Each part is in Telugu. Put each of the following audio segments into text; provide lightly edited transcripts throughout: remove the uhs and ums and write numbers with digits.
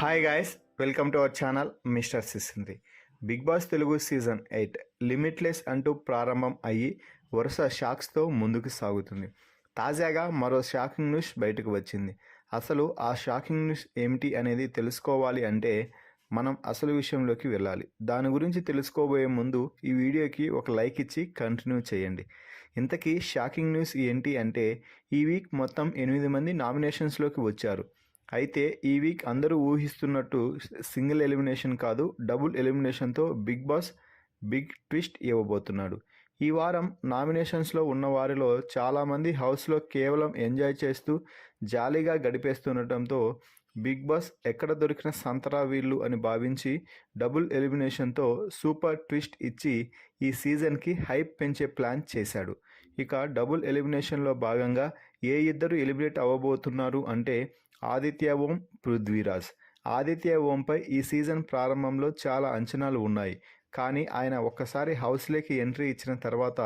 Hi guys, welcome to our channel mister Sisindri. Bigg Boss Telugu season 8 limitless అంటూ ప్రారంభం అయ్యి వరుస షాక్స్తో ముందుకు సాగుతుంది. తాజాగా మరో షాకింగ్ న్యూస్ బయటకు వచ్చింది. అసలు ఆ షాకింగ్ న్యూస్ ఏమిటి అనేది తెలుసుకోవాలి అంటే మనం అసలు విషయంలోకి వెళ్ళాలి. దాని గురించి తెలుసుకోబోయే ముందు ఈ వీడియోకి ఒక లైక్ ఇచ్చి కంటిన్యూ చేయండి. ఇంతకీ షాకింగ్ న్యూస్ ఏంటి అంటే, ఈ వీక్ మొత్తం 8 మంది నామినేషన్స్లోకి వచ్చారు. అయితే ఈ వీక్ అందరూ ఊహిస్తున్నట్టు సింగిల్ ఎలిమినేషన్ కాదు, డబుల్ ఎలిమినేషన్తో బిగ్ బాస్ బిగ్ ట్విస్ట్ ఇవ్వబోతున్నాడు. ఈ వారం నామినేషన్స్లో ఉన్న వారిలో చాలామంది హౌస్లో కేవలం ఎంజాయ్ చేస్తూ జాలీగా గడిపేస్తుండటంతో బిగ్ బాస్ ఎక్కడ దొరికిన సంతరా వీళ్ళు అని భావించి డబుల్ ఎలిమినేషన్తో సూపర్ ట్విస్ట్ ఇచ్చి ఈ సీజన్కి హైప్ పెంచే ప్లాన్ చేశాడు. ఇక డబుల్ ఎలిమినేషన్లో భాగంగా ఏ ఇద్దరు ఎలిమినేట్ అవ్వబోతున్నారు అంటే ఆదిత్య ఓం, పృథ్వీరాజ్. ఆదిత్య ఓంపై ఈ సీజన్ ప్రారంభంలో చాలా అంచనాలు ఉన్నాయి. కానీ ఆయన ఒక్కసారి హౌస్లోకి ఎంట్రీ ఇచ్చిన తర్వాత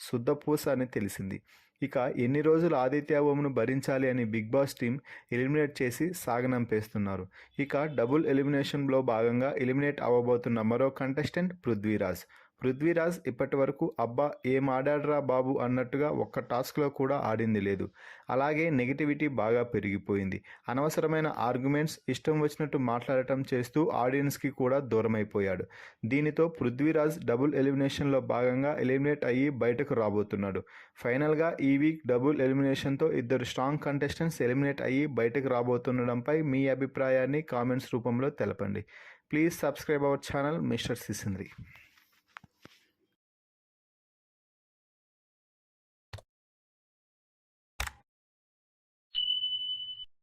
శుద్ధపూస అని తెలిసింది. ఇక ఎన్ని రోజులు ఆదిత్య ఓంను భరించాలి అని బిగ్ బాస్ టీం ఎలిమినేట్ చేసి సాగనంపేస్తున్నారు. ఇక డబుల్ ఎలిమినేషన్లో భాగంగా ఎలిమినేట్ అవ్వబోతున్న మరో కంటెస్టెంట్ పృథ్వీరాజ్. పృథ్వీరాజ్ ఇప్పటి వరకు అబ్బా ఏం ఆడాడ్రా బాబు అన్నట్టుగా ఒక్క టాస్క్లో కూడా ఆడింది లేదు. అలాగే నెగిటివిటీ బాగా పెరిగిపోయింది. అనవసరమైన ఆర్గ్యుమెంట్స్, ఇష్టం వచ్చినట్టు మాట్లాడటం చేస్తూ ఆడియన్స్కి కూడా దూరమైపోయాడు. దీనితో పృథ్వీరాజ్ డబుల్ ఎలిమినేషన్లో భాగంగా ఎలిమినేట్ అయ్యి బయటకు రాబోతున్నాడు. ఫైనల్గా ఈ వీక్ డబుల్ ఎలిమినేషన్తో ఇద్దరు స్ట్రాంగ్ కంటెస్టెంట్స్ ఎలిమినేట్ అయ్యి బయటకు రాబోతుండడంపై మీ అభిప్రాయాన్ని కామెంట్స్ రూపంలో తెలపండి. Please subscribe our channel mister సిసింద్రి.